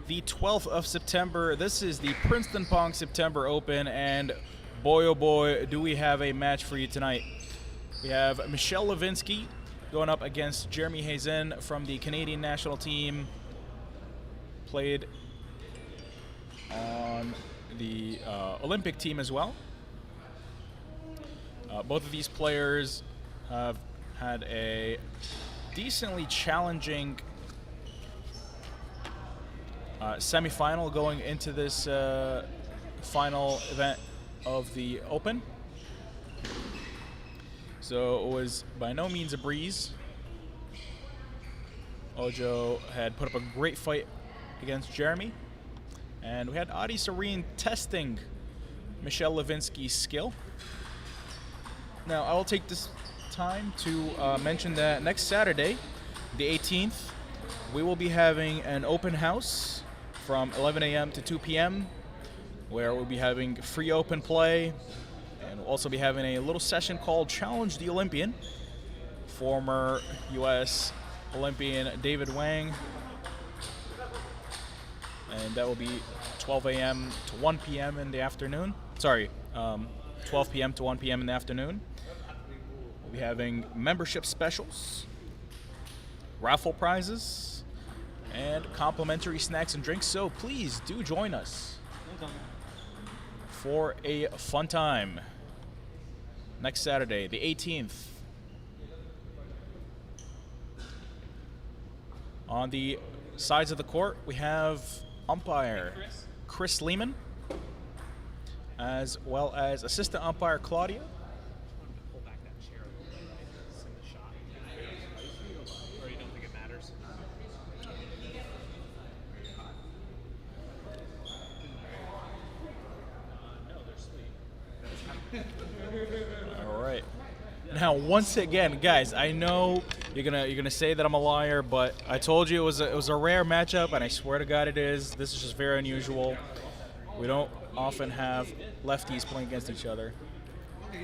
the 12th of September. This is the Princeton Pong September Open, and boy, oh boy, do we have a match for you tonight. We have Mishel Levinski going up against Jeremy Hazin from the Canadian national team. Played on the Olympic team as well. Both of these players have had a decently challenging semifinal going into this final event of the Open. So it was by no means a breeze. Ojo had put up a great fight against Jeremy, and we had Adi Serene testing Mishel Levinski's skill. Now, I will take this time to mention that next Saturday, the 18th, we will be having an open house from 11 a.m. to 2 p.m. where we'll be having free open play, and we'll also be having a little session called Challenge the Olympian. Former U.S. Olympian David Wang, and that will be 12 a.m. to 1 p.m. in the afternoon. Sorry, 12 p.m. to 1 p.m. in the afternoon. We'll be having membership specials, raffle prizes, and complimentary snacks and drinks. So please do join us for a fun time next Saturday, the 18th. On the sides of the court, we have umpire Chris Lehman, as well as assistant umpire Claudia. All right. Now, once again, guys, I know you're gonna say that I'm a liar, but I told you it was a rare matchup, and I swear to God it is. This is just very unusual. We don't often have lefties playing against each other. Is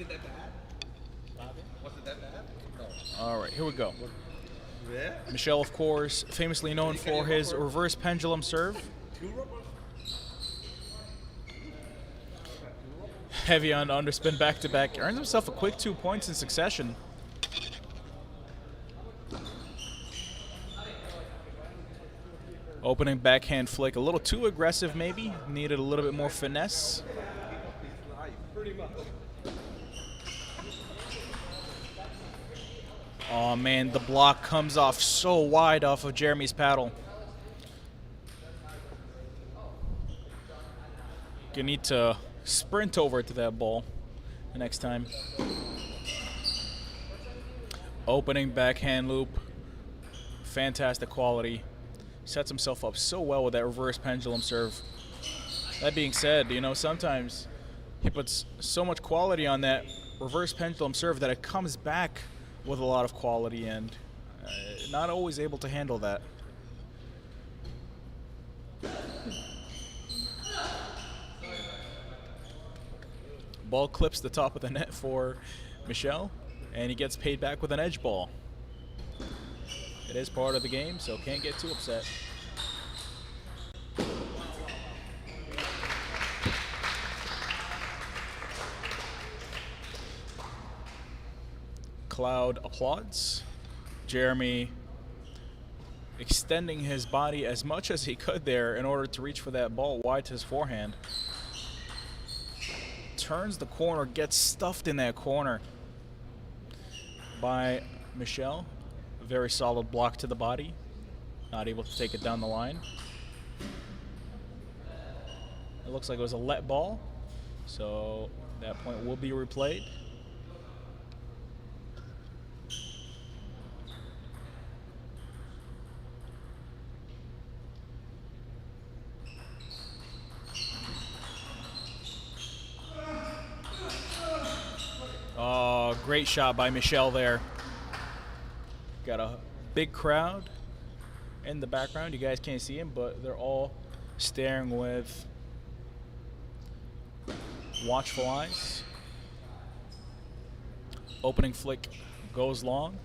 it that bad? Was it that bad? No. All right, here we go. Yeah. Mishel, of course, famously known for his reverse pendulum serve. Heavy on underspin back-to-back. Earns himself a quick 2 points in succession. Opening backhand flick, a little too aggressive maybe. Needed a little bit more finesse. Oh man, the block comes off so wide off of Jeremy's paddle. Gonna need to sprint over to that ball the next time. Opening backhand loop. Fantastic quality. Sets himself up so well with that reverse pendulum serve. That being said, you know, sometimes he puts so much quality on that reverse pendulum serve that it comes back with a lot of quality, and not always able to handle that. Ball clips the top of the net for Mishel, and he gets paid back with an edge ball. It is part of the game, so can't get too upset. Cloud applauds. Jeremy extending his body as much as he could there in order to reach for that ball wide to his forehand. Turns the corner, gets stuffed in that corner by Mishel. Very solid block to the body. Not able to take it down the line. It looks like it was a let ball, so that point will be replayed. Oh, great shot by Mishel there. Got a big crowd in the background. You guys can't see him, but they're all staring with watchful eyes. Opening flick goes long.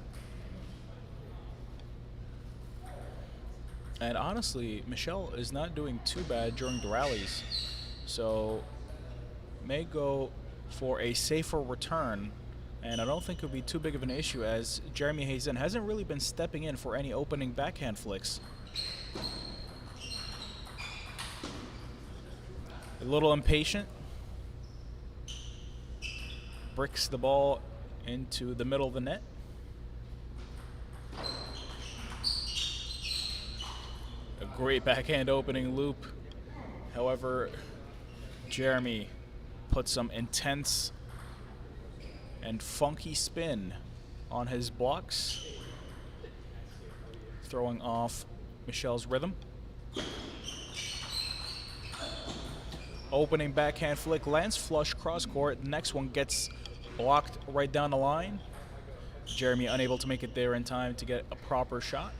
And honestly, Mishel is not doing too bad during the rallies. So may go for a safer return. And I don't think it would be too big of an issue as Jeremy Hazin hasn't really been stepping in for any opening backhand flicks. A little impatient. Bricks the ball into the middle of the net. A great backhand opening loop. However, Jeremy put some intense and funky spin on his blocks, throwing off Michel's rhythm. Opening backhand flick lands flush cross court. The next one gets blocked right down the line. Jeremy unable to make it there in time to get a proper shot.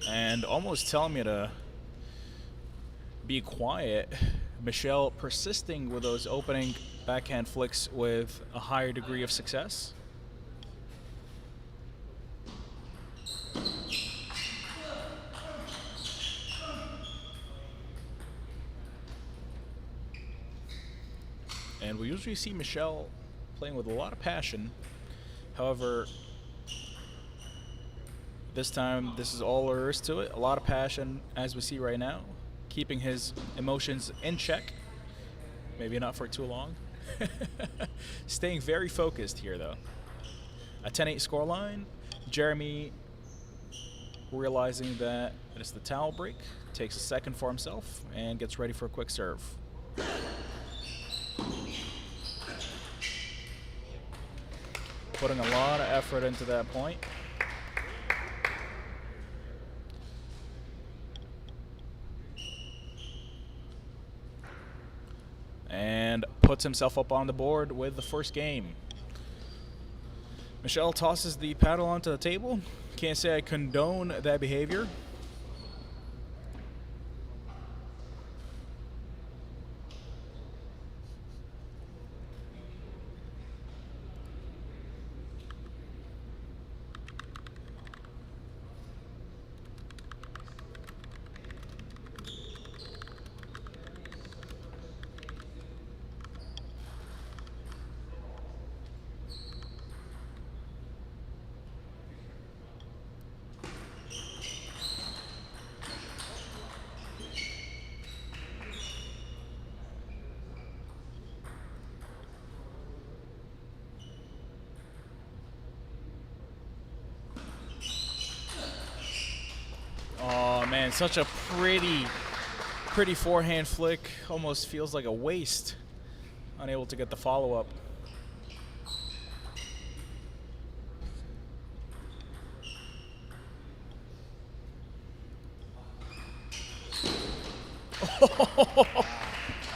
And almost telling me to be quiet. Mishel persisting with those opening backhand flicks with a higher degree of success. And we usually see Mishel playing with a lot of passion. However, this time, this is all there is to it. A lot of passion, as we see right now, keeping his emotions in check. Maybe not for too long. Staying very focused here, though. A 10-8 scoreline. Jeremy realizing that it's the towel break, takes a second for himself, and gets ready for a quick serve. Putting a lot of effort into that point. And puts himself up on the board with the first game. Mishel tosses the paddle onto the table. Can't say I condone that behavior. Oh man, such a pretty forehand flick. Almost feels like a waste. Unable to get the follow-up.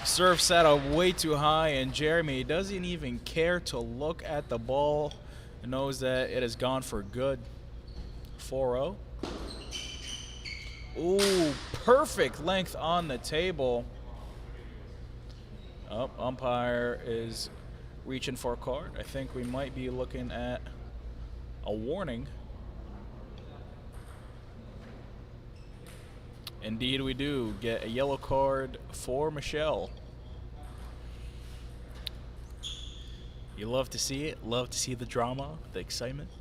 Serve sat up way too high, and Jeremy doesn't even care to look at the ball. Knows that it has gone for good. 4-0. Ooh, perfect length on the table. Oh, umpire is reaching for a card. I think we might be looking at a warning. Indeed we do. Get a yellow card for Mishel. You love to see it. Love to see the drama, the excitement.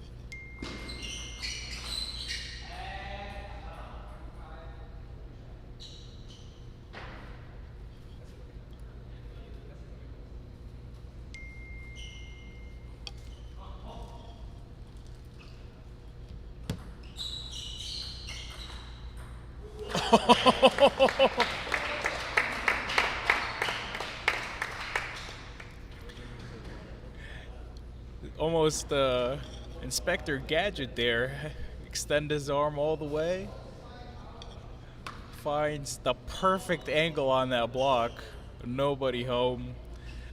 Almost Inspector Gadget there. Extend his arm all the way. Finds the perfect angle on that block. Nobody home.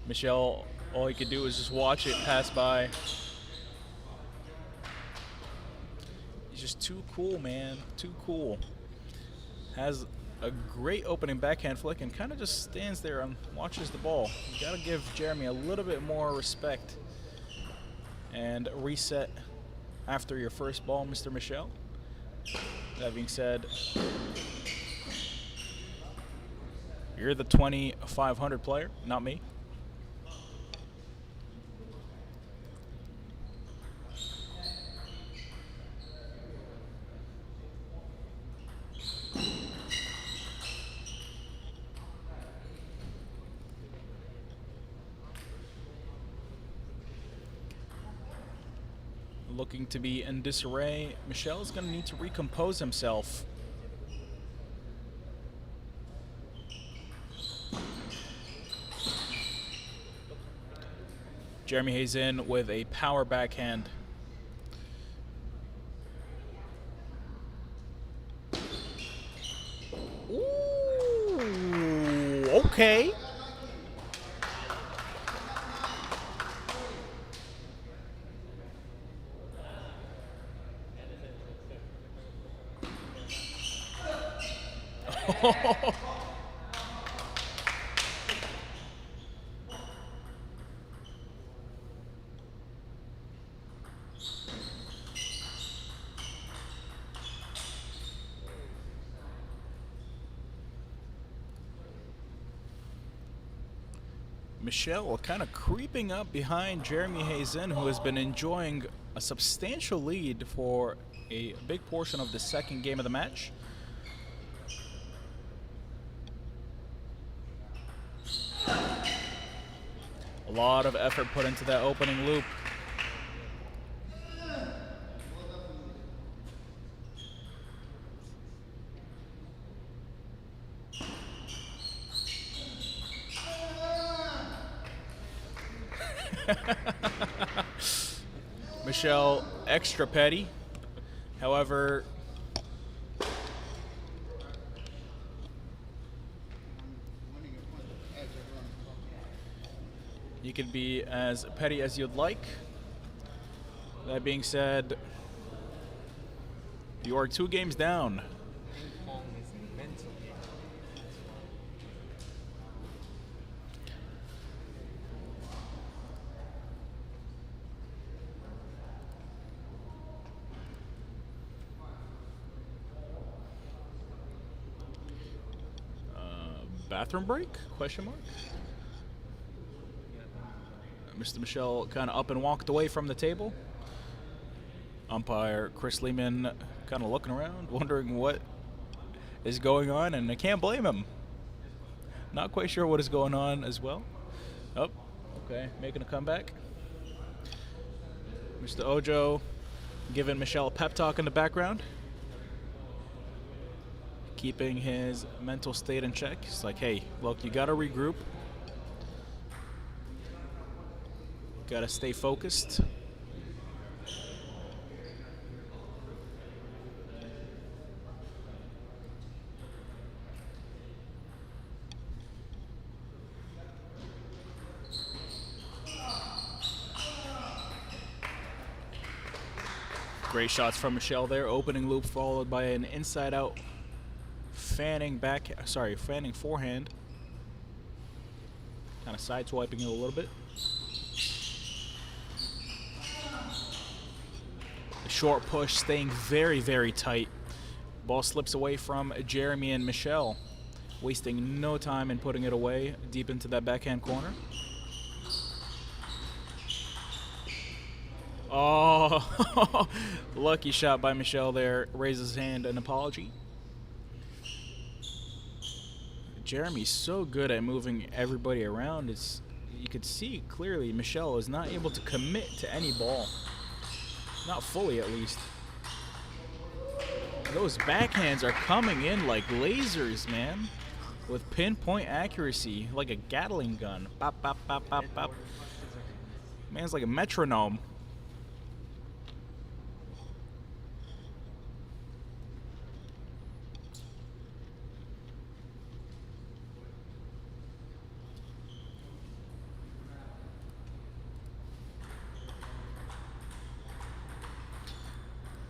Mishel, all he could do is just watch it pass by. He's just too cool, man. Too cool. Has a great opening backhand flick and kind of just stands there and watches the ball. You gotta give Jeremy a little bit more respect and reset after your first ball, Mr. Mishel. That being said, you're the 2,500 player, not me. Looking to be in disarray. Mishel is going to need to recompose himself. Jeremy Hazin with a power backhand. Ooh, okay. Mishel kind of creeping up behind Jeremy Hazin, who has been enjoying a substantial lead for a big portion of the second game of the match. A lot of effort put into that opening loop. Mishel extra petty. However, you can be as petty as you'd like. That being said, you are 2 games down. Pong is mental. Bathroom break? Question mark? Mr. Mishel kind of up and walked away from the table. Umpire Chris Lehman kind of looking around, wondering what is going on, and I can't blame him. Not quite sure what is going on as well. Oh, okay, making a comeback. Mr. Ojo giving Mishel a pep talk in the background, keeping his mental state in check. He's like, hey, look, you got to regroup. Got to stay focused. Great shots from Mishel there. Opening loop followed by an inside out fanning forehand. Kind of sideswiping it a little bit. The short push staying very, very tight. Ball slips away from Jeremy and Mishel, wasting no time in putting it away deep into that backhand corner. Oh, lucky shot by Mishel there. Raises his hand in apology. Jeremy's so good at moving everybody around. You could see clearly Mishel is not able to commit to any ball. Not fully, at least. Those backhands are coming in like lasers, man. With pinpoint accuracy, like a Gatling gun. Bop, bop, bop, bop, bop. Man's like a metronome.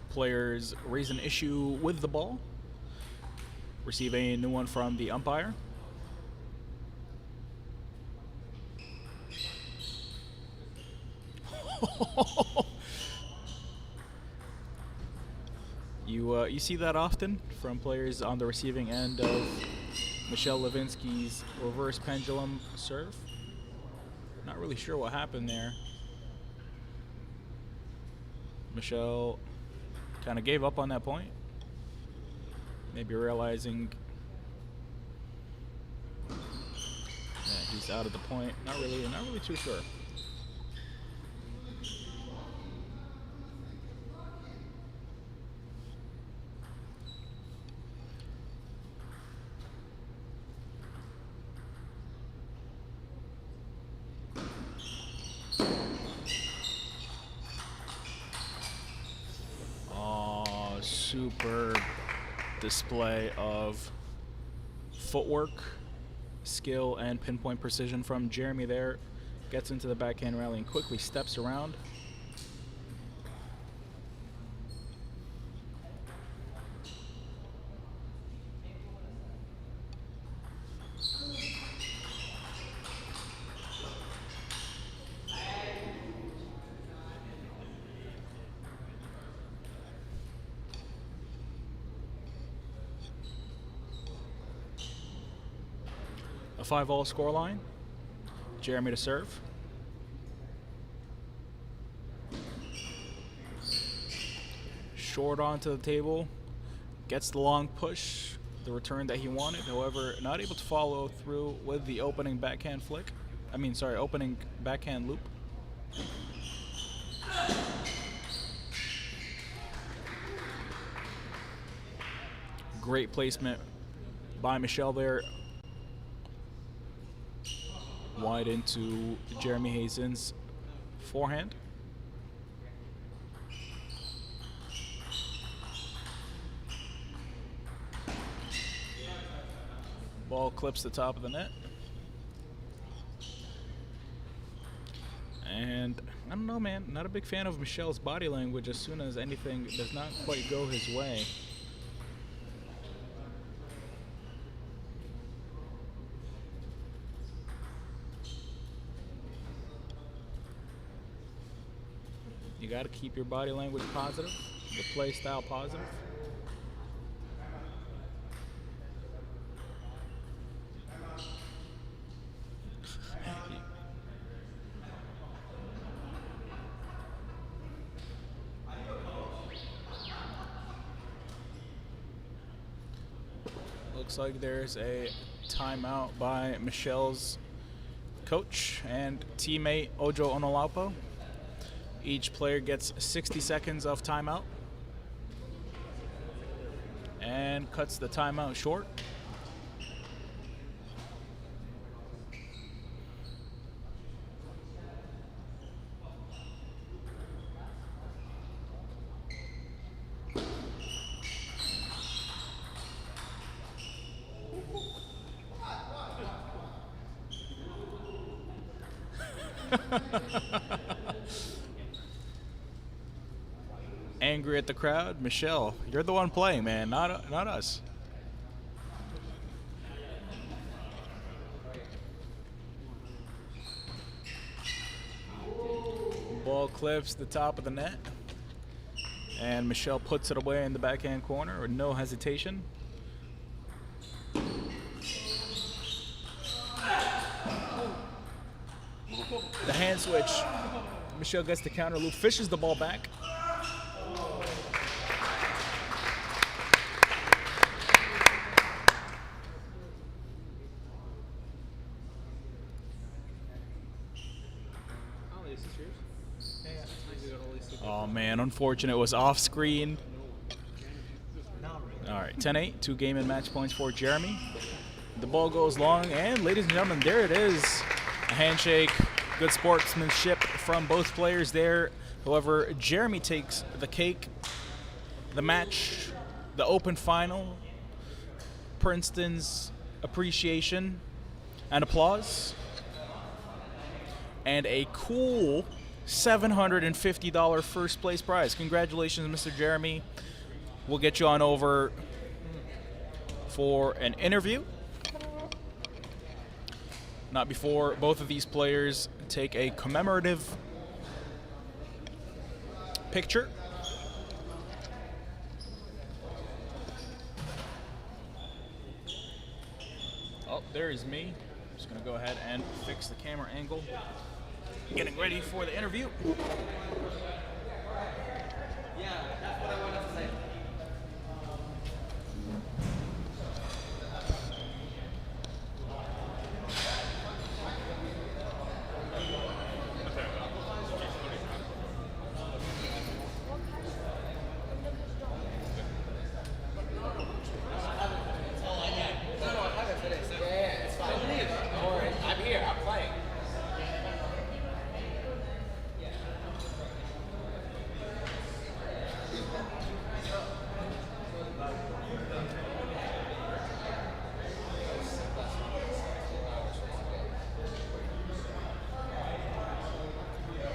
Players raise an issue with the ball. Receive a new one from the umpire. You see that often from players on the receiving end of Mishel Levinski's reverse pendulum serve. Not really sure what happened there. Mishel kind of gave up on that point. Maybe realizing that he's out of the point. Not really too sure. Super display of footwork, skill, and pinpoint precision from Jeremy there. Gets into the backhand rally and quickly steps around. A 5-all scoreline. Jeremy to serve. Short onto the table. Gets the long push, the return that he wanted. However, not able to follow through with the opening backhand flick. Opening backhand loop. Great placement by Mishel there. Wide into Jeremy Hazin's forehand. Ball clips the top of the net. And I don't know, man. Not a big fan of Michel's body language as soon as anything does not quite go his way. You got to keep your body language positive, the play style positive. Looks like there's a timeout by Michel's coach and teammate Ojo Onolapo. Each player gets 60 seconds of timeout and cuts the timeout short. Angry at the crowd. Mishel, you're the one playing, man, not us. Ball clips the top of the net, and Mishel puts it away in the backhand corner with no hesitation. The hand switch. Mishel gets the counter loop, fishes the ball back. Oh man, unfortunate. It was off screen. All right, 10-8, 2 game and match points for Jeremy. The ball goes long, and ladies and gentlemen, there it is. A handshake, good sportsmanship from both players there. However, Jeremy takes the cake, the match, the open final, Princeton's appreciation and applause, and a cool $750 first place prize. Congratulations, Mr. Jeremy. We'll get you on over for an interview. Not before both of these players take a commemorative picture. there is me. I'm just gonna go ahead and fix the camera angle. Getting ready for the interview. Yeah, that's what I wanted to say.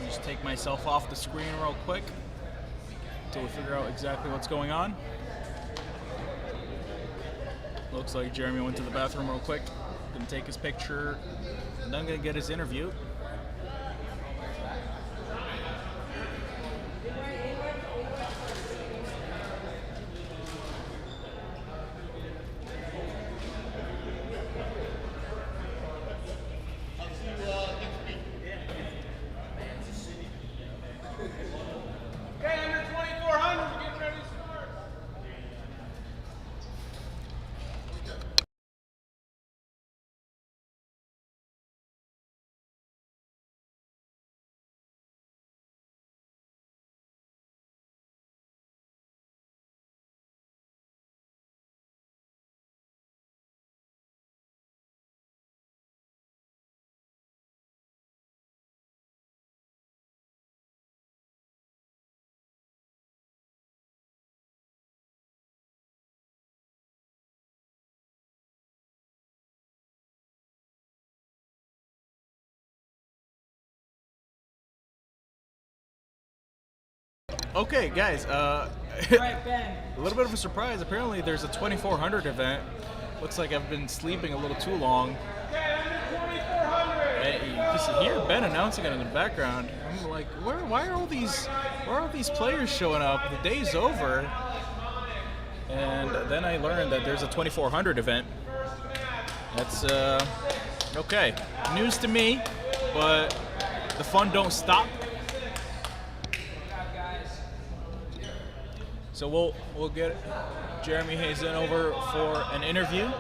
Just take myself off the screen real quick until we figure out exactly what's going on. Looks like Jeremy went to the bathroom real quick. Gonna take his picture, and then gonna get his interview. Okay, guys, a little bit of a surprise. Apparently, there's a 2400 event. Looks like I've been sleeping a little too long. And you can hear Ben announcing it in the background. I'm like, why are all these players showing up? The day's over. And then I learned that there's a 2400 event. That's okay. News to me, but the fun don't stop. So we'll get Jeremy Hazin over for an interview.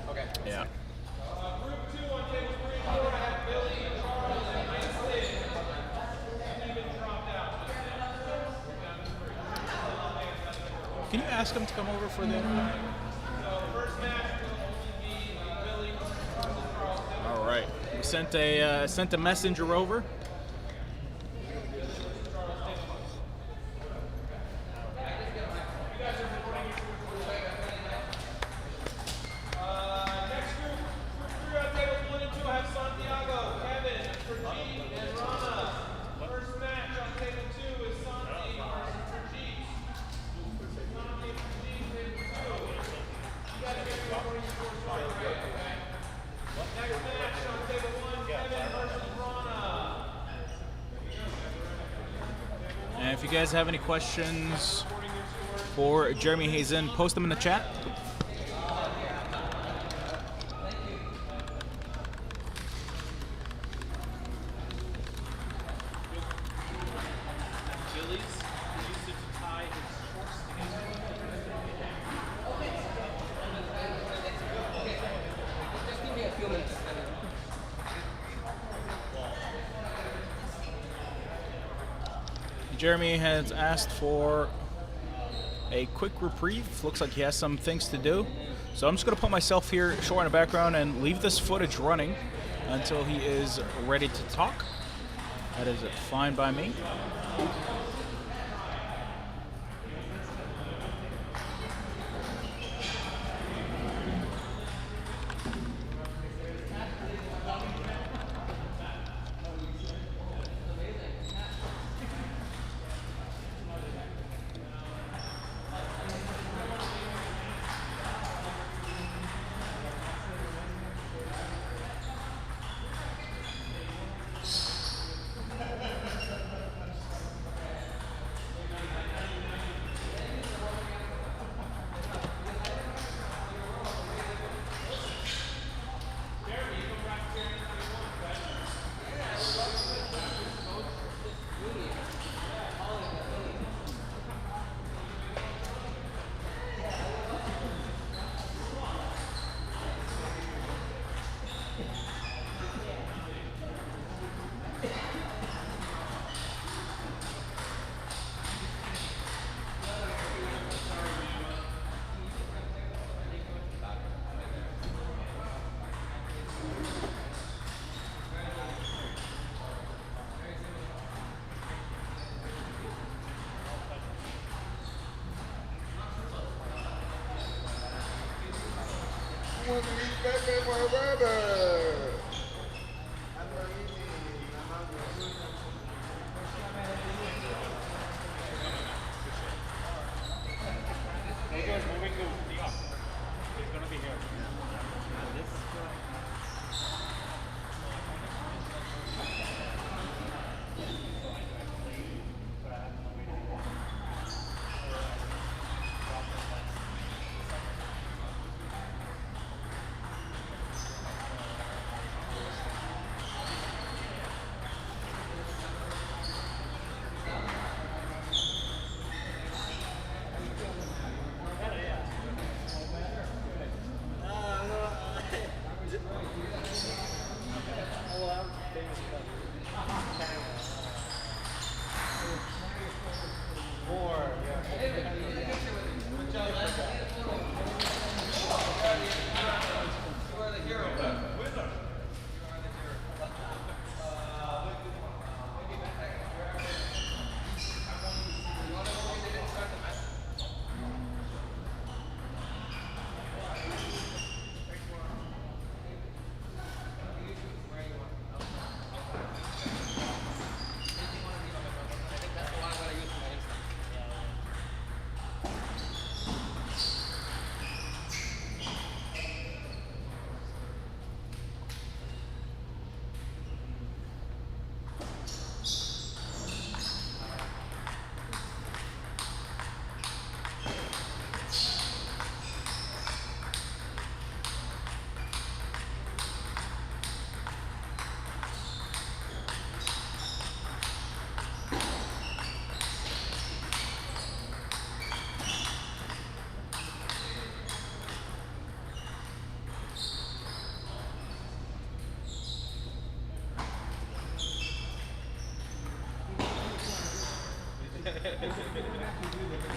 Okay. Yeah. Can you ask him to come over for the interview? All right. We sent a messenger over. And if you guys have any questions for Jeremy Hazin, post them in the chat. Jeremy has asked for a quick reprieve. Looks like he has some things to do. So I'm just going to put myself here short in the background and leave this footage running until he is ready to talk. That is fine by me.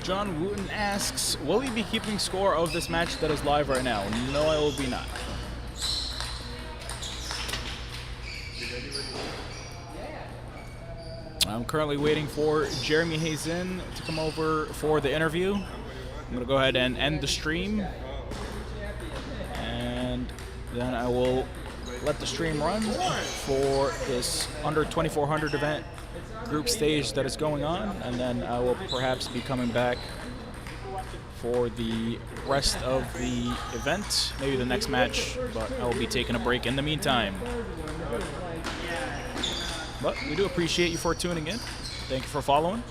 John Wooten asks, will he be keeping score of this match that is live right now? No, I will be not. I'm currently waiting for Jeremy Hazin to come over for the interview. I'm going to go ahead and end the stream. And then I will let the stream run for this under 2400 event group stage that is going on, and then I will perhaps be coming back for the rest of the event, maybe the next match, but I will be taking a break in the meantime. But we do appreciate you for tuning in. Thank you for following.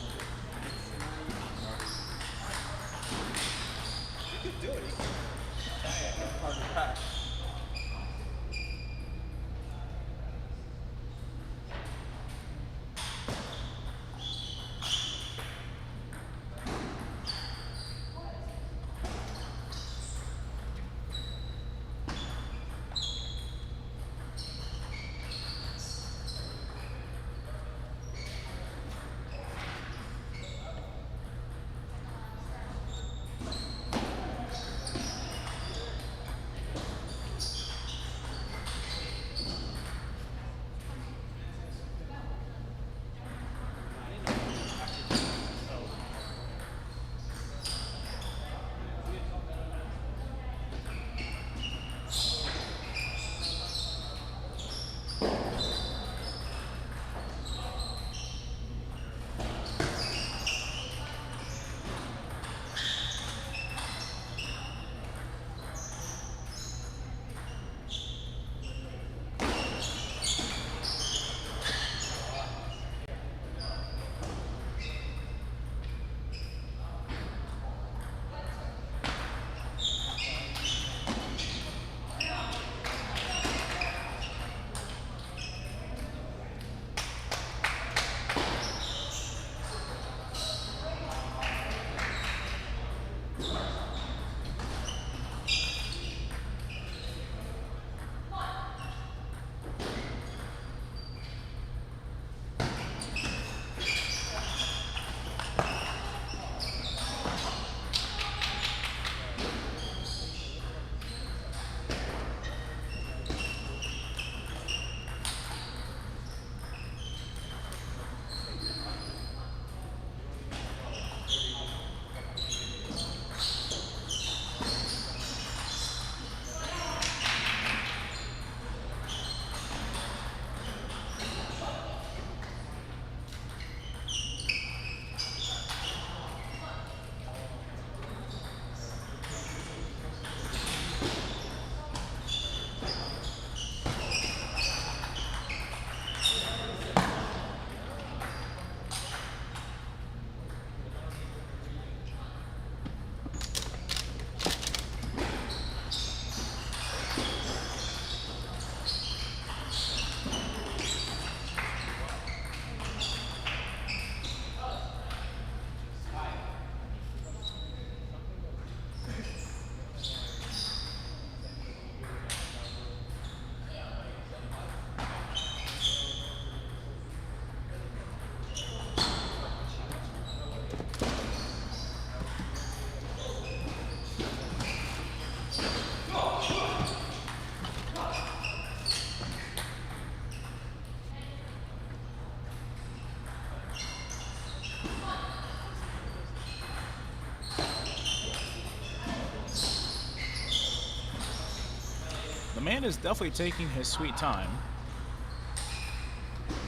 man is definitely taking his sweet time.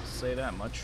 Say that much.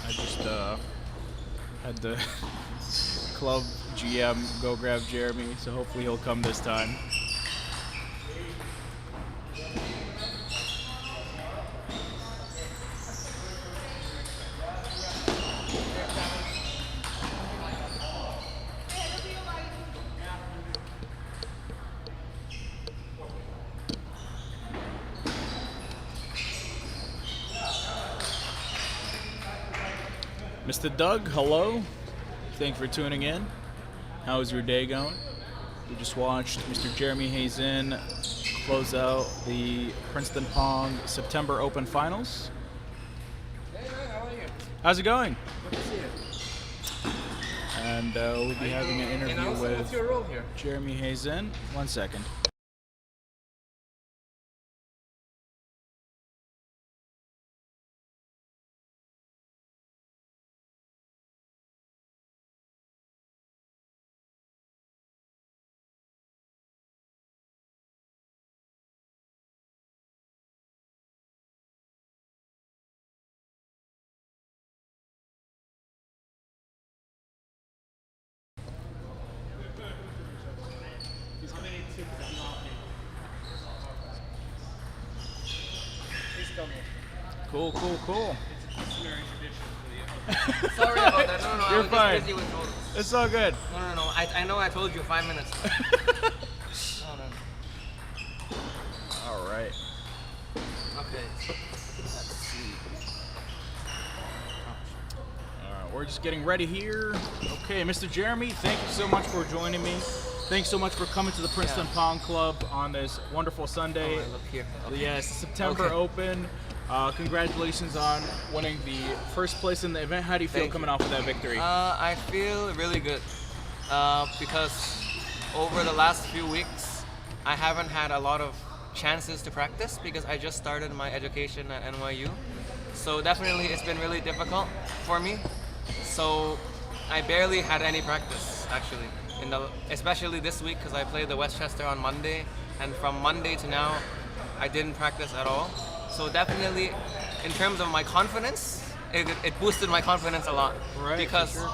I just had the club GM go grab Jeremy, so hopefully he'll come this time. Mr. Doug, hello. Thanks for tuning in. How's your day going? We just watched Mr. Jeremy Hazin close out the Princeton Pong September Open Finals. Hey, man, how are you? How's it going? Good to see you. And we'll be having an interview And also, with what's your role here? Jeremy Hazin. 1 second. Cool, cool, cool. Sorry about that. No, I You're was fine. just busy with photos. It's all good. No. I know I told you 5 minutes. No. All right. Okay. Let's see. All right, we're just getting ready here. Okay, Mr. Jeremy, thank you so much for joining me. Thanks so much for coming to the Princeton Pong Club on this wonderful Sunday. Oh, look here. Okay. Yes, September Okay. Open. Congratulations on winning the first place in the event. How do you feel Thank coming you. off of that victory? I feel really good because over the last few weeks, I haven't had a lot of chances to practice because I just started my education at NYU. So definitely it's been really difficult for me. So I barely had any practice actually, especially this week because I played the Westchester on Monday, and from Monday to now, I didn't practice at all. So definitely, in terms of my confidence, it boosted my confidence a lot. Right, Because, for sure.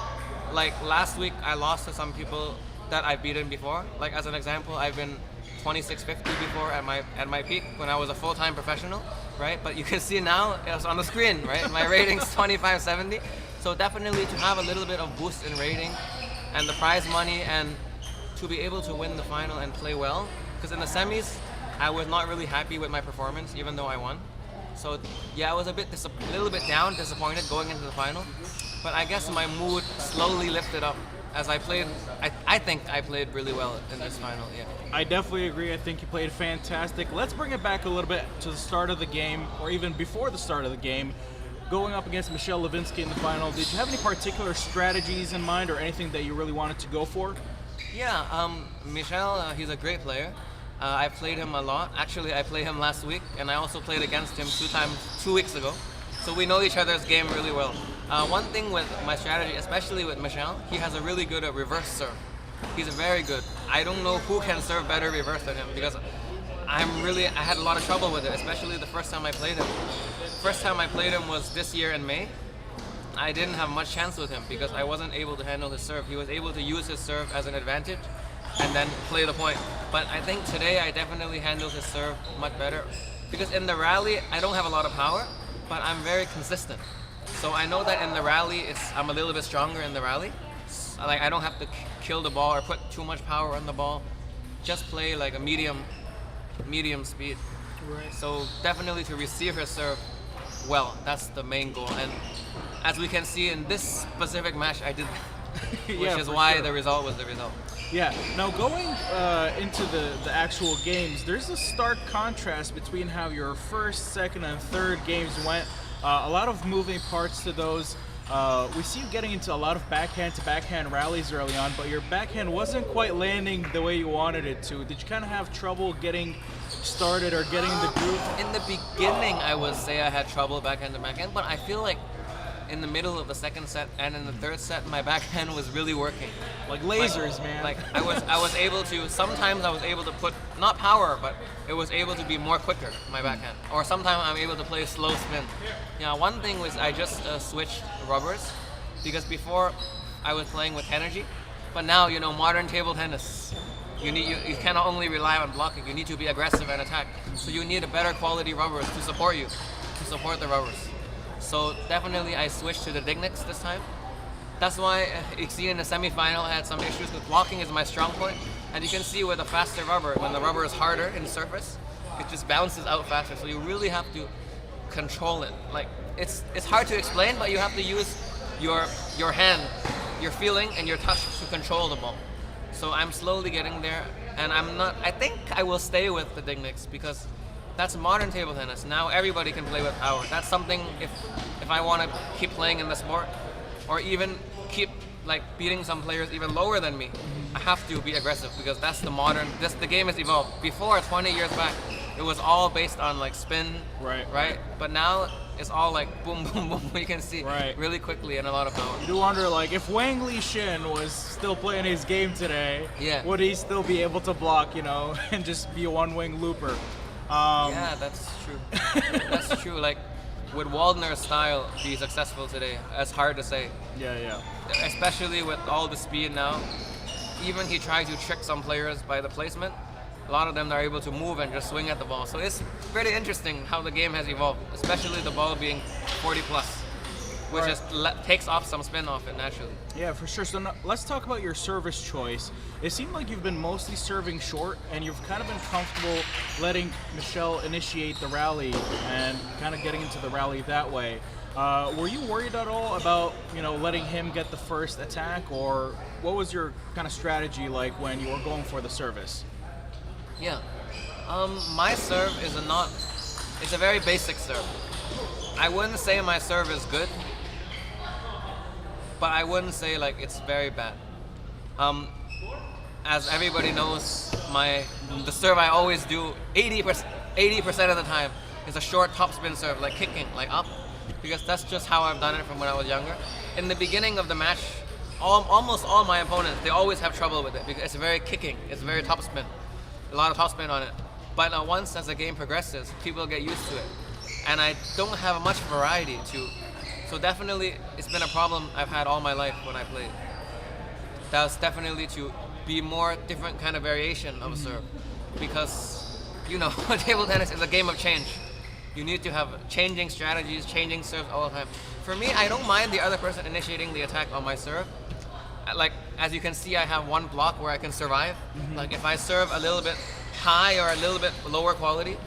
like last week, I lost to some people that I've beaten before. Like as an example, I've been 2650 before at my peak when I was a full-time professional, right? But you can see now it's on the screen, right? My rating's 2570. So definitely to have a little bit of boost in rating, and the prize money, and to be able to win the final and play well. Because in the semis, I was not really happy with my performance, even though I won. So yeah, I was a little bit down, disappointed going into the final. But I guess my mood slowly lifted up as I played, I think I played really well in this final. Yeah. I definitely agree. I think you played fantastic. Let's bring it back a little bit to the start of the game, or even before the start of the game. Going up against Mishel Levinski in the final, did you have any particular strategies in mind or anything that you really wanted to go for? Yeah, Mishel, he's a great player. I played him a lot. Actually, I played him last week, and I also played against him 2 weeks ago. So we know each other's game really well. One thing with my strategy, especially with Mishel, he has a really good reverse serve. He's very good. I don't know who can serve better reverse than him, because I had a lot of trouble with it, especially the first time I played him. First time I played him was this year in May. I didn't have much chance with him because I wasn't able to handle his serve. He was able to use his serve as an advantage and then play the point. But I think today I definitely handled his serve much better, because in the rally I don't have a lot of power, but I'm very consistent. So I know that in the rally I'm a little bit stronger in the rally. Like, I don't have to kill the ball or put too much power on the ball. Just play like a medium speed. Right. So definitely to receive her serve well, that's the main goal. And as we can see in this specific match, I did which Yeah, is for why sure. the result was the result. Yeah. Now going into the actual games, there's a stark contrast between how your first, second, and third games went. A lot of moving parts to those. We see you getting into a lot of backhand-to-backhand rallies early on, but your backhand wasn't quite landing the way you wanted it to. Did you kind of have trouble getting started or getting the groove? In the beginning, I would say I had trouble backhand to backhand, but I feel like in the middle of the second set and in the third set, my backhand was really working. Like lasers, man. Like I was able to. Sometimes I was able to put not power, but it was able to be more quicker, my backhand. Or sometimes I'm able to play slow spin. Yeah, one thing was I just switched rubbers, because before I was playing with energy, but now modern table tennis. You cannot only rely on blocking. You need to be aggressive and attack. So you need a better quality rubbers to support you, to support the rubbers. So definitely I switched to the Dignics this time. That's why you see in the semifinal I had some issues with blocking is my strong point. And you can see with a faster rubber, when the rubber is harder in the surface, it just bounces out faster. So you really have to control it. Like it's hard to explain, but you have to use your hand, your feeling, and your touch to control the ball. So I'm slowly getting there, and I think I will stay with the Dignics because that's modern table tennis. Now everybody can play with power. That's something if I want to keep playing in the sport, or even keep like beating some players even lower than me, I have to be aggressive, because that's the game has evolved. Before, 20 years back, it was all based on like spin, right? But now it's all like boom, boom, boom. You can see really quickly and a lot of power. You do wonder, like, if Wang Lishin was still playing his game today, would he still be able to block, and just be a one-wing looper? Yeah, that's true. That's true. Like, would Waldner's style be successful today? It's hard to say. Yeah. Especially with all the speed now. Even he tries to trick some players by the placement. A lot of them are able to move and just swing at the ball. So it's pretty interesting how the game has evolved, especially the ball being 40 plus, which just takes off some spin off it naturally. Yeah, for sure. So now, let's talk about your service choice. It seemed like you've been mostly serving short, and you've kind of been comfortable letting Mishel initiate the rally and kind of getting into the rally that way. Were you worried at all about, letting him get the first attack, or what was your kind of strategy like when you were going for the service? Yeah, my serve it's a very basic serve. I wouldn't say my serve is good, but I wouldn't say like it's very bad. As everybody knows, the serve I always do 80% of the time is a short topspin serve, like kicking, like up, because that's just how I've done it from when I was younger. In the beginning of the match, almost all my opponents, they always have trouble with it because it's very kicking, it's very topspin, a lot of topspin on it. But once as the game progresses, people get used to it, and I don't have much variety too. So definitely, it's been a problem I've had all my life when I played. That's definitely to be more different kind of variation of a serve, because table tennis is a game of change. You need to have changing strategies, changing serves all the time. For me, I don't mind the other person initiating the attack on my serve. Like, as you can see, I have one block where I can survive. Like, if I serve a little bit high or a little bit lower quality,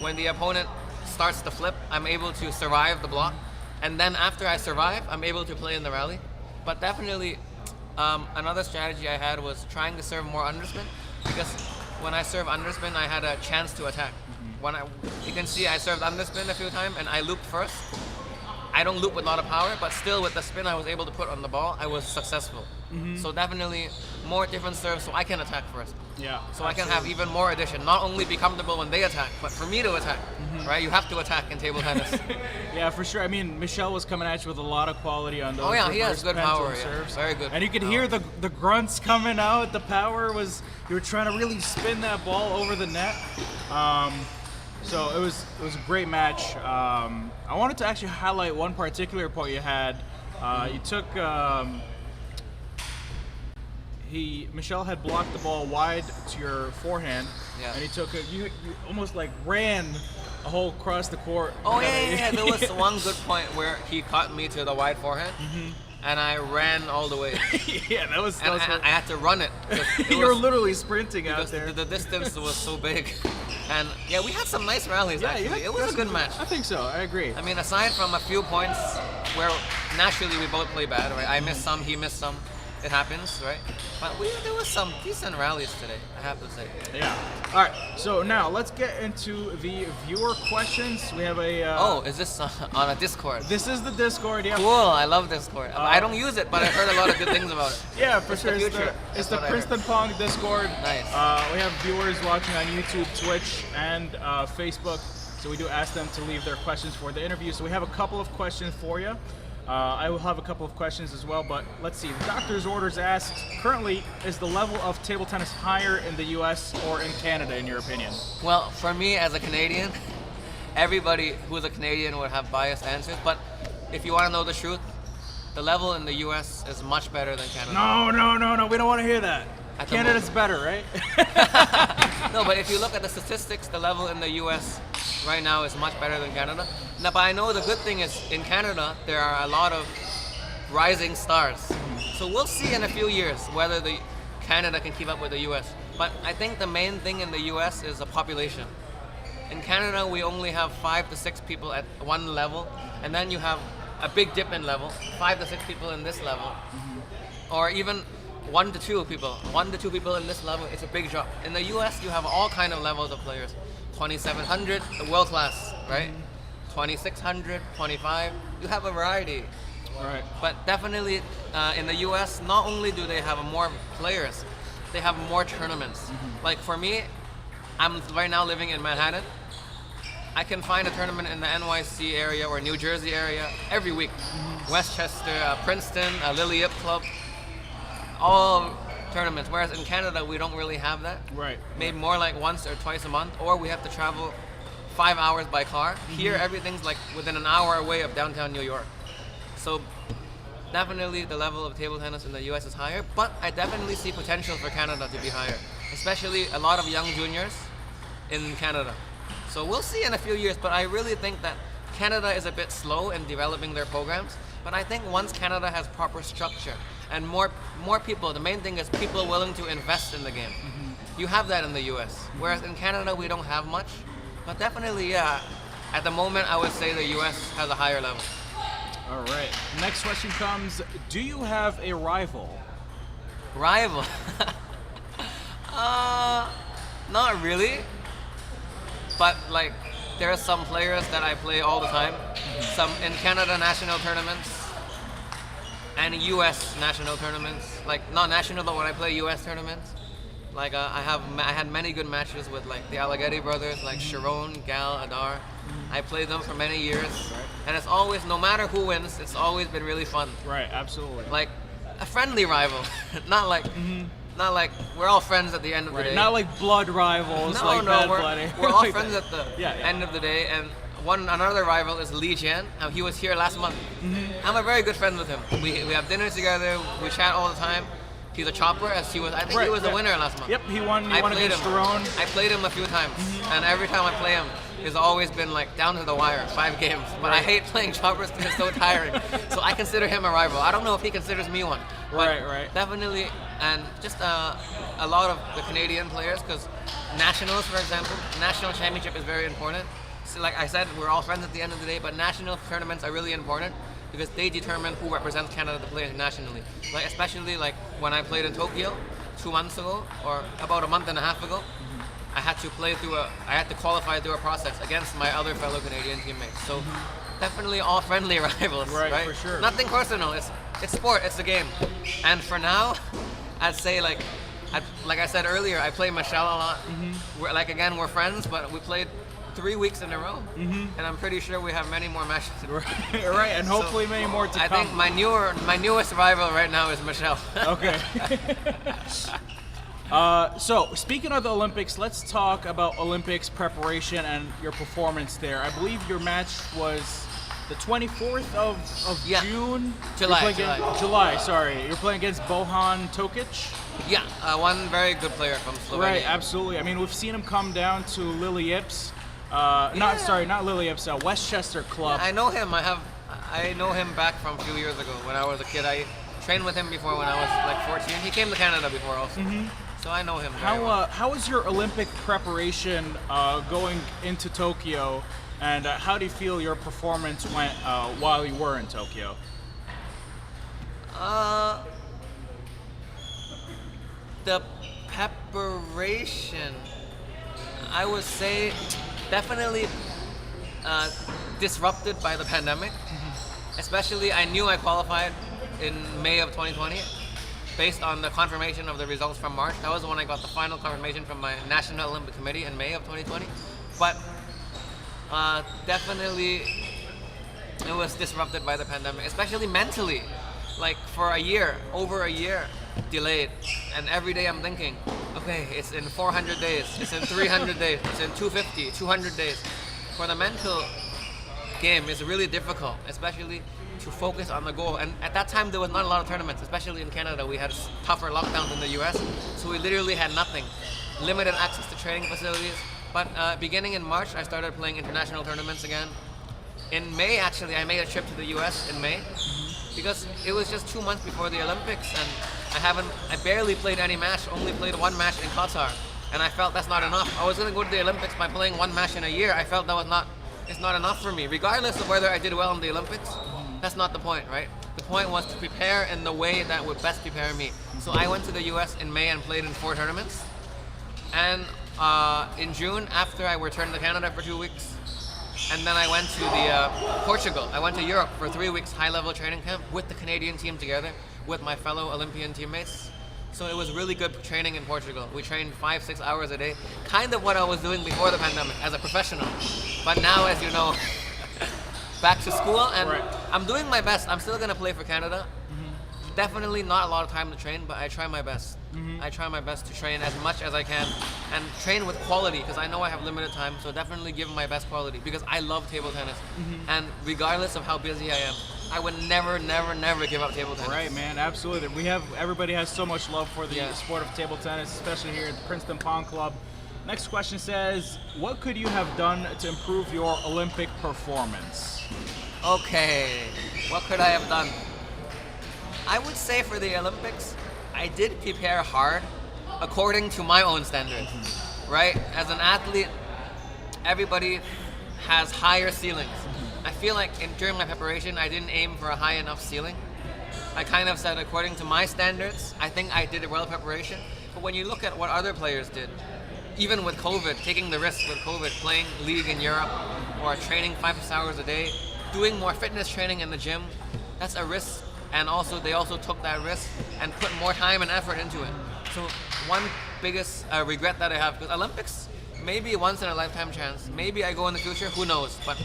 when the opponent starts to flip, I'm able to survive the block. And then after I survive, I'm able to play in the rally. But definitely, Another strategy I had was trying to serve more underspin, because when I serve underspin, I had a chance to attack. You can see I served underspin a few times and I looped first. I don't loop with a lot of power, but still with the spin I was able to put on the ball, I was successful. So definitely more different serves so I can attack first. Yeah. So I can have even more addition. Not only be comfortable when they attack, but for me to attack. Right? You have to attack in table tennis. Yeah, for sure. I mean, Mishel was coming at you with a lot of quality on those. Oh yeah, he has reverse good pendulum power. Yeah. serves. Very good. And you could hear the grunts coming out. The power was, you were trying to really spin that ball over the net. So it was a great match. I wanted to actually highlight one particular point you had. You took Mishel had blocked the ball wide to your forehand, and he took you almost like ran a whole across the court. Oh yeah. There was one good point where he caught me to the wide forehand, and I ran all the way. Yeah, that was. I had to run it. You were literally sprinting out there. The distance was so big, and yeah, we had some nice rallies. Yeah, actually, it was a good match. I think so. I agree. I mean, aside from a few points where naturally we both play bad, right? I missed some, he missed some. It happens, right? But there was some decent rallies today, I have to say. Yeah. All right. So now let's get into the viewer questions. We have a. Is this on a Discord? This is the Discord. Yeah. Cool. I love Discord. I don't use it, but I've heard a lot of good things about it. Yeah, for sure. The It's the Princeton Pong Discord. Nice. We have viewers watching on YouTube, Twitch, and Facebook. So we do ask them to leave their questions for the interview. So we have a couple of questions for you. I will have a couple of questions as well, but let's see. The Doctor's Orders asks, currently, is the level of table tennis higher in the US or in Canada, in your opinion? Well, for me as a Canadian, everybody who's a Canadian would have biased answers, but if you want to know the truth, the level in the US is much better than Canada. No, we don't want to hear that. Canada's better, right? No, but if you look at the statistics, the level in the US right now is much better than Canada. Now, but I know the good thing is in Canada, there are a lot of rising stars. So we'll see in a few years whether the Canada can keep up with the US. But I think the main thing in the US is the population. In Canada, we only have 5 to 6 people at one level, and then you have a big dip in level, 5 to 6 people in this level, or even 1 to 2 people. 1 to 2 people in this level, it's a big drop. In the US, you have all kind of levels of players. 2,700, the world class, right? 2,600, 25, you have a variety. Right. But definitely in the US, not only do they have more players, they have more tournaments. Like for me, I'm right now living in Manhattan. I can find a tournament in the NYC area or New Jersey area every week. Westchester, Princeton, Lily Yip Club, all tournaments. Whereas in Canada, we don't really have that. Right. Maybe more like once or twice a month, or we have to travel 5 hours by car. Here, everything's like within an hour away of downtown New York. So definitely the level of table tennis in the US is higher, but I definitely see potential for Canada to be higher, especially a lot of young juniors in Canada. So we'll see in a few years, but I really think that Canada is a bit slow in developing their programs, but I think once Canada has proper structure and more people, the main thing is people willing to invest in the game. You have that in the US, whereas in Canada we don't have much, but definitely, yeah, at the moment I would say the US has a higher level. All right. Next question comes, do you have a rival? Rival? Not really. But like, there are some players that I play all the time. Some in Canada national tournaments and US national tournaments. Like not national, but when I play US tournaments, like I had many good matches with like the Alleghetti brothers, like Sharon, Gal, Adar. I played them for many years, and it's always, no matter who wins, it's always been really fun. Right, absolutely. Like a friendly rival, not like we're all friends at the end of the day. Not like blood rivals, like Bad Bloody. We're all friends at the end of the day, and another rival is Li Jian. He was here last month. I'm a very good friend with him. We have dinner together, we chat all the time. He's a chopper, as he was. I think he was the winner last month. Yep, he won against Sharon. I played him a few times, and every time I play him, it's always been like down to the wire, 5 games. But I hate playing choppers because it's so tiring. So I consider him a rival. I don't know if he considers me one. But right. definitely, and just a lot of the Canadian players, because nationals, for example, national championship is very important. So like I said, we're all friends at the end of the day, but national tournaments are really important. because they determine who represents Canada to play internationally. Like especially like when I played in Tokyo 2 months ago, or about a month and a half ago, I had to I had to qualify through a process against my other fellow Canadian teammates. So definitely all friendly rivals, Right, for sure. Nothing personal. It's sport. It's a game. And for now, I'd say like I said earlier, I play Mishel a lot. We're friends, but we played 3 weeks in a row, and I'm pretty sure we have many more matches. Right, and hopefully many more to I come. think my newest rival right now is Mishel. Okay. So, speaking of the Olympics, let's talk about Olympics preparation and your performance there. I believe your match was the 24th of June? July, sorry. You're playing against Bohan Tokic? Yeah, one very good player from Slovenia. Right, absolutely. I mean, we've seen him come down to Lily Ips. Not Lily Ips, Westchester Club. I know him. I know him back from a few years ago when I was a kid. I trained with him before when I was like 14. He came to Canada before also. So I know him very well. How was your Olympic preparation going into Tokyo, and how do you feel your performance went while you were in Tokyo? The preparation, I would say, definitely disrupted by the pandemic. Especially, I knew I qualified in May of 2020 based on the confirmation of the results from March. That was when I got the final confirmation from my National Olympic Committee in May of 2020. But definitely it was disrupted by the pandemic, especially mentally. Like for over a year delayed. And every day I'm thinking, okay, it's in 400 days, it's in 300 days, it's in 250, 200 days. For the mental game, it's really difficult, especially to focus on the goal. And at that time, there was not a lot of tournaments, especially in Canada. We had tougher lockdowns in the US, so we literally had nothing. Limited access to training facilities. But beginning in March, I started playing international tournaments again. In May, actually, I made a trip to the US in May because it was just 2 months before the Olympics, and I barely played any match, only played one match in Qatar. And I felt that's not enough. I was going to go to the Olympics by playing one match in a year. I felt it's not enough for me. Regardless of whether I did well in the Olympics, that's not the point, right? The point was to prepare in the way that would best prepare me. So I went to the US in May and played in 4 tournaments. And in June, after I returned to Canada for 2 weeks, and then I went to Portugal. I went to Europe for 3 weeks high-level training camp with the Canadian team together, with my fellow Olympian teammates. So it was really good training in Portugal. We trained 5-6 hours a day, kind of what I was doing before the pandemic as a professional. But now, as you know, back to school, and I'm doing my best. I'm still gonna play for Canada. Definitely not a lot of time to train, but I try my best. I try my best to train as much as I can and train with quality because I know I have limited time, so definitely give my best quality because I love table tennis. And regardless of how busy I am, I would never give up table tennis. Right, man, absolutely. Everybody has so much love for the sport of table tennis, especially here at the Princeton Pong Club. Next question says, what could you have done to improve your Olympic performance? Okay, what could I have done? I would say for the Olympics, I did prepare hard according to my own standards, right? As an athlete, everybody has higher ceilings. I feel like during my preparation, I didn't aim for a high enough ceiling. I kind of said according to my standards, I think I did a well preparation. But when you look at what other players did, even with COVID, taking the risk with COVID, playing league in Europe or training 5-6 hours a day, doing more fitness training in the gym, that's a risk. And also, they also took that risk and put more time and effort into it. So one biggest regret that I have, because Olympics, maybe a once in a lifetime chance. Maybe I go in the future, who knows? But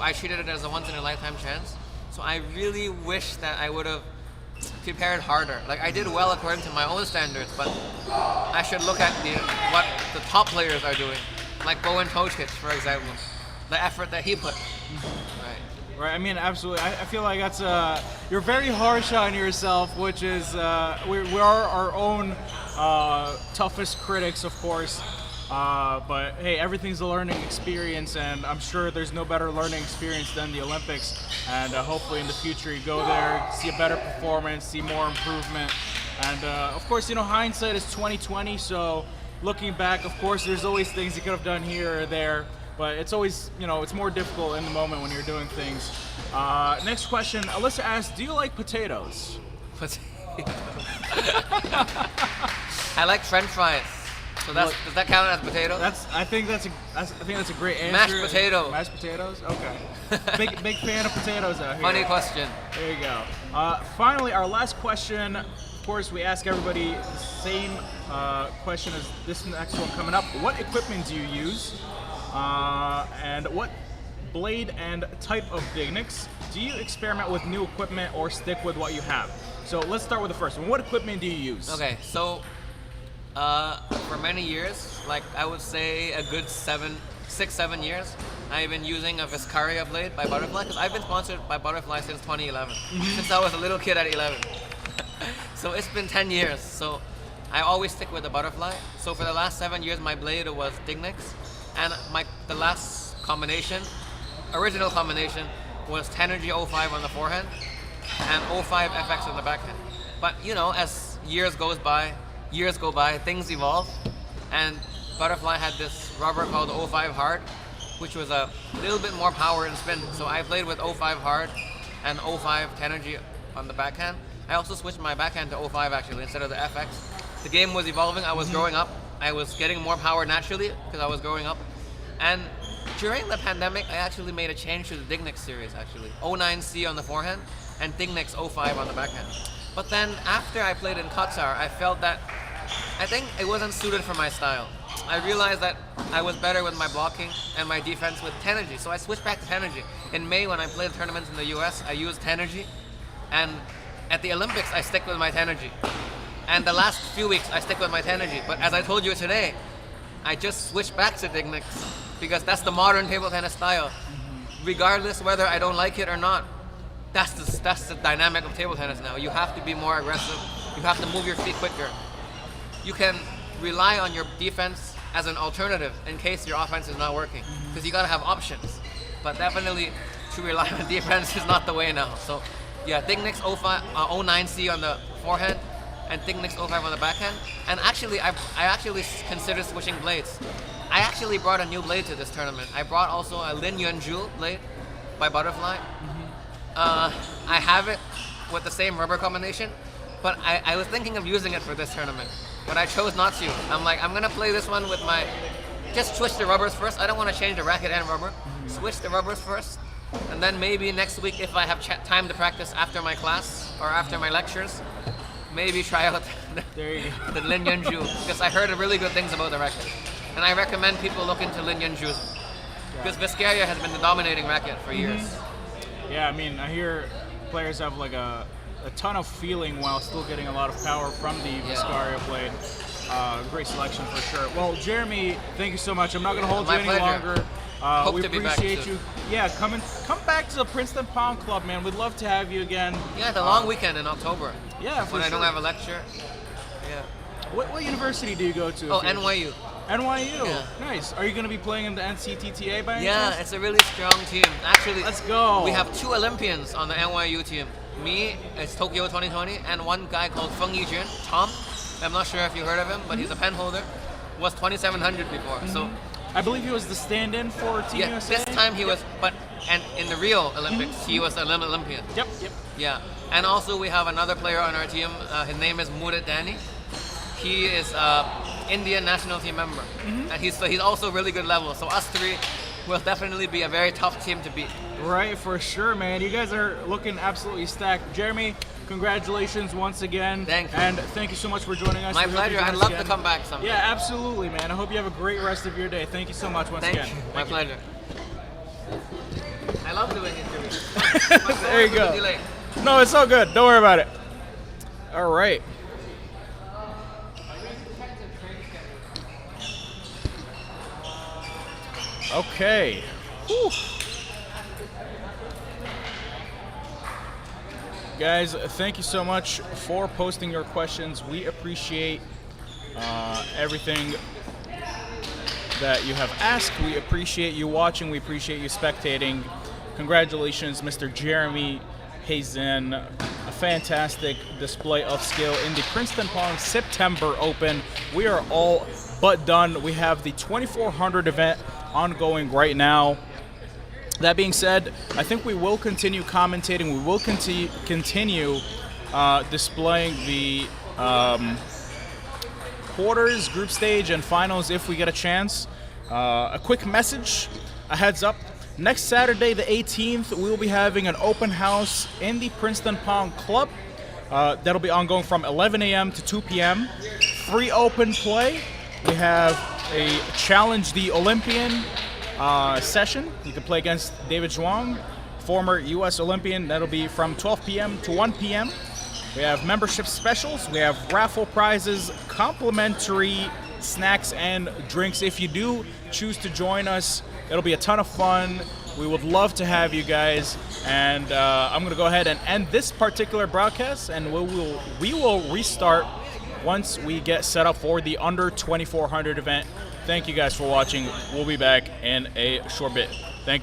I treated it as a once in a lifetime chance. So I really wish that I would have prepared harder. Like I did well according to my own standards, but I should look at what the top players are doing. Like Bohan Tokic, for example. The effort that he put. Right, I mean, absolutely. I feel like that's you're very harsh on yourself, which is we are our own toughest critics, of course. But hey, everything's a learning experience, and I'm sure there's no better learning experience than the Olympics. And hopefully in the future you go there, see a better performance, see more improvement. And of course, hindsight is 20/20. So looking back, of course, there's always things you could have done here or there. but it's always, it's more difficult in the moment when you're doing things. Next question, Alyssa asks, do you like potatoes? I like French fries. So does that count as potato? I think that's a great answer. Mashed potato. Mashed potatoes. Okay. big fan of potatoes out here. Funny question. There you go. Finally, our last question. Of course, we ask everybody the same question as this next one coming up. What equipment do you use? And what blade and type of Dignics? Do you experiment with new equipment or stick with what you have? So let's start with the first one. What equipment do you use? Okay, so for many years, like I would say a good 6-7 years, I've been using a Viscaria blade by Butterfly because I've been sponsored by Butterfly since 2011, since I was a little kid at 11. So it's been 10 years. So I always stick with the Butterfly. So for the last 7 years, my blade was Dignics, and the last original combination was Tenergy 05 on the forehand and 05 FX on the backhand. But as years go by, things evolve, and Butterfly had this rubber called 05 Hard, which was a little bit more power and spin. So I played with 05 Hard and 05 Tenergy on the backhand. I also switched my backhand to 05 actually instead of the FX. The game was evolving. I was growing up. I was getting more power naturally because I was growing up. And during the pandemic, I actually made a change to the Dignics series actually. 09C on the forehand and Dignics 05 on the backhand. But then after I played in Qatar, I felt that I think it wasn't suited for my style. I realized that I was better with my blocking and my defense with Tenergy, so I switched back to Tenergy. In May, when I played tournaments in the US, I used Tenergy, and at the Olympics, I stick with my Tenergy. And the last few weeks, I stick with my Tenergy. But as I told you today, I just switched back to Dignics because that's the modern table tennis style. Regardless whether I don't like it or not, that's the dynamic of table tennis now. You have to be more aggressive. You have to move your feet quicker. You can rely on your defense as an alternative in case your offense is not working, because you gotta have options. But definitely, to rely on defense is not the way now. So, yeah, Dignics 09C on the forehand and Dignics 05 on the backhand. And actually, I actually considered switching blades. I actually brought a new blade to this tournament. I brought also a Lin Yunju blade by Butterfly. I have it with the same rubber combination, but I was thinking of using it for this tournament, but I chose not to. I'm like, I'm gonna play this one with just switch the rubbers first. I don't want to change the racket and rubber. Switch the rubbers first, and then maybe next week, if I have time to practice after my class or after my lectures, maybe try out the Lin Yunju, because I heard really good things about the racket. And I recommend people look into Lin Yunju, because Viscaria has been the dominating racket for years. Yeah, I mean, I hear players have like a ton of feeling while still getting a lot of power from the Viscaria blade. Great selection for sure. Well, Jeremy, thank you so much. I'm not going to hold you any longer. Hope we to be back appreciate soon. you. Yeah, come back to the Princeton Pong Club, man. We'd love to have you again. Yeah, the long weekend in October. Yeah, for when sure. I don't have a lecture. Yeah. What university do you go to? Oh, NYU. NYU. Yeah. Nice. Are you going to be playing in the NCTTA by any Yeah, chance? it's a really strong team. Actually, Let's go. We have 2 Olympians on the NYU team. Me, it's Tokyo 2020, and one guy called Feng Yijun, Tom. I'm not sure if you heard of him, but he's a pen holder. Was 2,700 before. So I believe he was the stand-in for Team yeah, USA. this time he was, and in the Rio Olympics, he was an Olympian. Yep. Yeah, and also we have another player on our team. His name is Murid Dani. He is Indian national team member, and he's also really good level. So us 3 will definitely be a very tough team to beat. Right, for sure, man. You guys are looking absolutely stacked. Jeremy, congratulations once again. Thank you. And thank you so much for joining us. My We hope you pleasure. join I'd us love again. to come back someday. Yeah, absolutely, man. I hope you have a great rest of your day. Thank you so much once Thank again. you. Thank My you. pleasure. I love doing interviews. There you go. No, it's all good. Don't worry about it. All right. Okay. Whew. Guys, thank you so much for posting your questions. We appreciate everything that you have asked. We appreciate you watching. We appreciate you spectating. Congratulations, Mr. Jeremy Hazin. A fantastic display of skill in the Princeton Pong September Open. We are all but done. We have the 2400 event ongoing right now. That being said, I think we will continue commentating. We will continue displaying the quarters, group stage, and finals if we get a chance. A quick message, a heads up. Next Saturday, the 18th, we will be having an open house in the Princeton Pong Club. That'll be ongoing from 11 a.m. to 2 p.m. Free open play. We have a Challenge the Olympian session. You can play against David Zhuang, former U.S. Olympian. That'll be from 12 p.m. to 1 p.m. We have membership specials. We have raffle prizes, complimentary snacks and drinks. If you do choose to join us, it'll be a ton of fun. We would love to have you guys. And I'm going to go ahead and end this particular broadcast, and we will restart once we get set up for the under 2400 event. Thank you guys for watching. We'll be back in a short bit. Thank you.